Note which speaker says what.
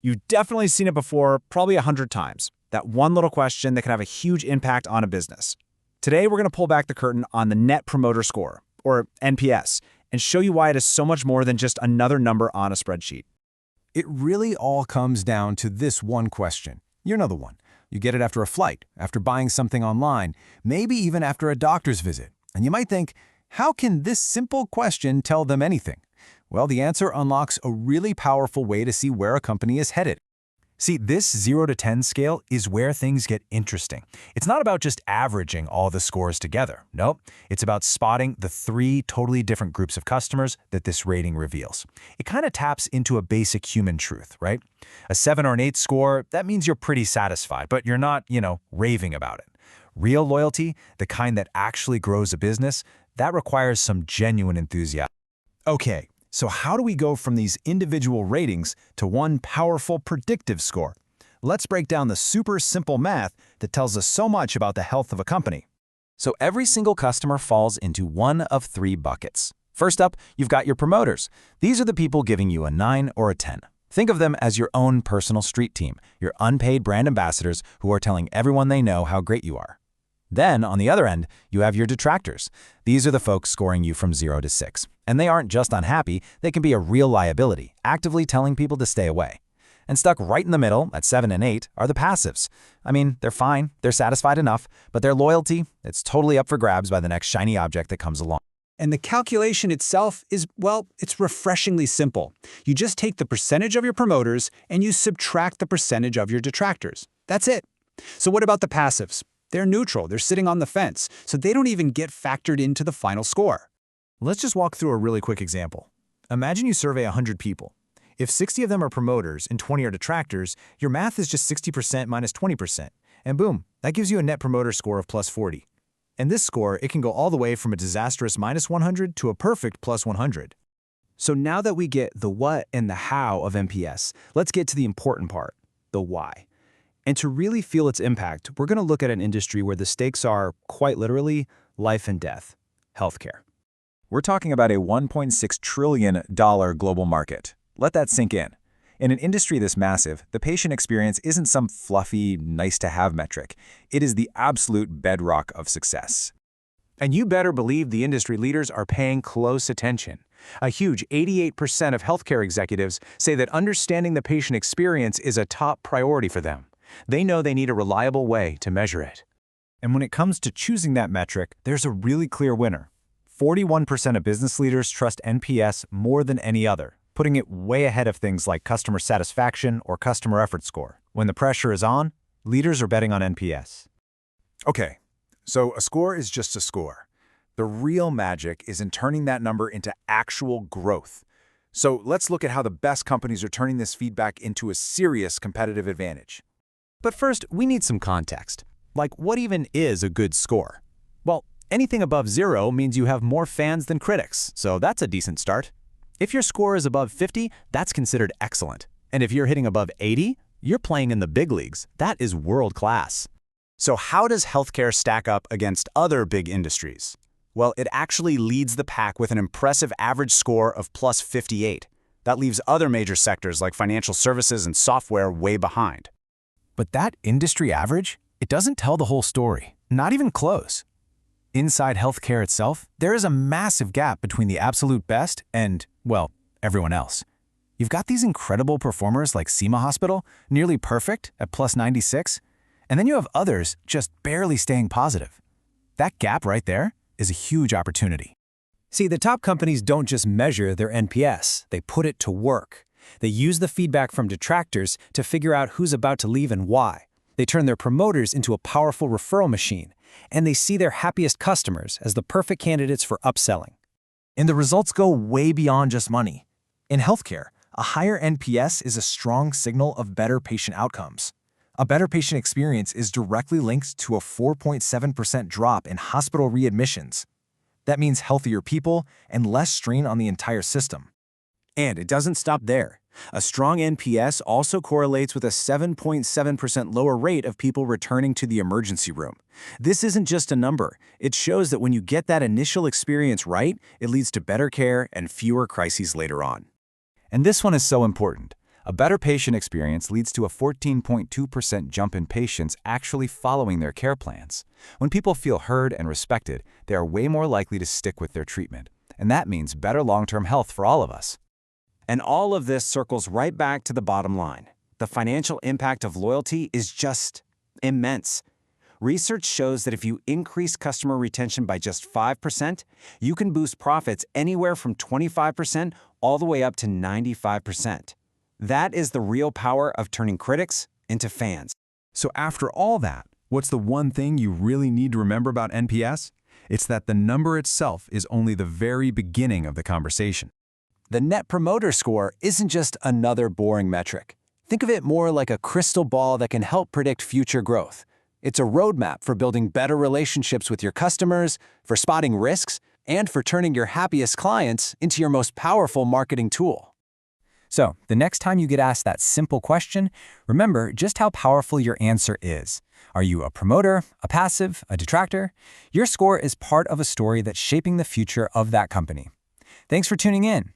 Speaker 1: You've definitely seen it before, probably 100 times. That one little question that can have a huge impact on a business. Today, we're going to pull back the curtain on the Net Promoter Score, or NPS, and show you why it is so much more than just another number on a spreadsheet.
Speaker 2: It really all comes down to this one question. You know the one. You get it after a flight, after buying something online, maybe even after a doctor's visit. And you might think, how can this simple question tell them anything? Well, the answer unlocks a really powerful way to see where a company is headed. See, this 0 to 10 scale is where things get interesting. It's not about just averaging all the scores together. Nope, it's about spotting the 3 totally different groups of customers that this rating reveals. It kind of taps into a basic human truth, right? A 7 or an 8 score, that means you're pretty satisfied, but you're not, raving about it. Real loyalty, the kind that actually grows a business, that requires some genuine enthusiasm. Okay. So how do we go from these individual ratings to one powerful predictive score? Let's break down the super simple math that tells us so much about the health of a company. So every single customer falls into one of 3 buckets. First up, you've got your promoters. These are the people giving you a 9 or a 10. Think of them as your own personal street team, your unpaid brand ambassadors who are telling everyone they know how great you are. Then, on the other end, you have your detractors. These are the folks scoring you from 0 to 6. And they aren't just unhappy, they can be a real liability, actively telling people to stay away. And stuck right in the middle, at 7 and 8, are the passives. I mean, they're fine, they're satisfied enough, but their loyalty, it's totally up for grabs by the next shiny object that comes along.
Speaker 3: And the calculation itself is, well, it's refreshingly simple. You just take the percentage of your promoters and you subtract the percentage of your detractors. That's it. So what about the passives? They're neutral, they're sitting on the fence, so they don't even get factored into the final score.
Speaker 2: Let's just walk through a really quick example. Imagine you survey 100 people. If 60 of them are promoters and 20 are detractors, your math is just 60% minus 20%. And boom, that gives you a net promoter score of plus 40. And this score, it can go all the way from a disastrous minus 100 to a perfect plus 100. So now that we get the what and the how of NPS, let's get to the important part, the why. And to really feel its impact, we're going to look at an industry where the stakes are, quite literally, life and death, healthcare. We're talking about a $1.6 trillion global market. Let that sink in. In an industry this massive, the patient experience isn't some fluffy, nice-to-have metric. It is the absolute bedrock of success. And you better believe the industry leaders are paying close attention. A huge 88% of healthcare executives say that understanding the patient experience is a top priority for them. They know they need a reliable way to measure it. And when it comes to choosing that metric, there's a really clear winner. 41% of business leaders trust NPS more than any other, putting it way ahead of things like customer satisfaction or customer effort score. When the pressure is on, leaders are betting on NPS. Okay, so a score is just a score. The real magic is in turning that number into actual growth. So let's look at how the best companies are turning this feedback into a serious competitive advantage. But first, we need some context. Like, what even is a good score? Well, anything above 0 means you have more fans than critics, so that's a decent start. If your score is above 50, that's considered excellent. And if you're hitting above 80, you're playing in the big leagues. That is world class. So how does healthcare stack up against other big industries? Well, it actually leads the pack with an impressive average score of plus 58. That leaves other major sectors like financial services and software way behind. But that industry average, it doesn't tell the whole story, not even close. Inside healthcare itself, there is a massive gap between the absolute best and, well, everyone else. You've got these incredible performers like SEMA Hospital, nearly perfect at plus 96, and then you have others just barely staying positive. That gap right there is a huge opportunity. See, the top companies don't just measure their NPS, they put it to work. They use the feedback from detractors to figure out who's about to leave and why. They turn their promoters into a powerful referral machine, and they see their happiest customers as the perfect candidates for upselling. And the results go way beyond just money. In healthcare, a higher NPS is a strong signal of better patient outcomes. A better patient experience is directly linked to a 4.7% drop in hospital readmissions. That means healthier people and less strain on the entire system. And it doesn't stop there. A strong NPS also correlates with a 7.7% lower rate of people returning to the emergency room. This isn't just a number. It shows that when you get that initial experience right, it leads to better care and fewer crises later on. And this one is so important. A better patient experience leads to a 14.2% jump in patients actually following their care plans. When people feel heard and respected, they are way more likely to stick with their treatment. And that means better long-term health for all of us.
Speaker 1: And all of this circles right back to the bottom line. The financial impact of loyalty is just immense. Research shows that if you increase customer retention by just 5%, you can boost profits anywhere from 25% all the way up to 95%. That is the real power of turning critics into fans.
Speaker 3: So after all that, what's the one thing you really need to remember about NPS? It's that the number itself is only the very beginning of the conversation. The Net Promoter Score isn't just another boring metric. Think of it more like a crystal ball that can help predict future growth. It's a roadmap for building better relationships with your customers, for spotting risks, and for turning your happiest clients into your most powerful marketing tool.
Speaker 2: So, the next time you get asked that simple question, remember just how powerful your answer is. Are you a promoter, a passive, a detractor? Your score is part of a story that's shaping the future of that company. Thanks for tuning in.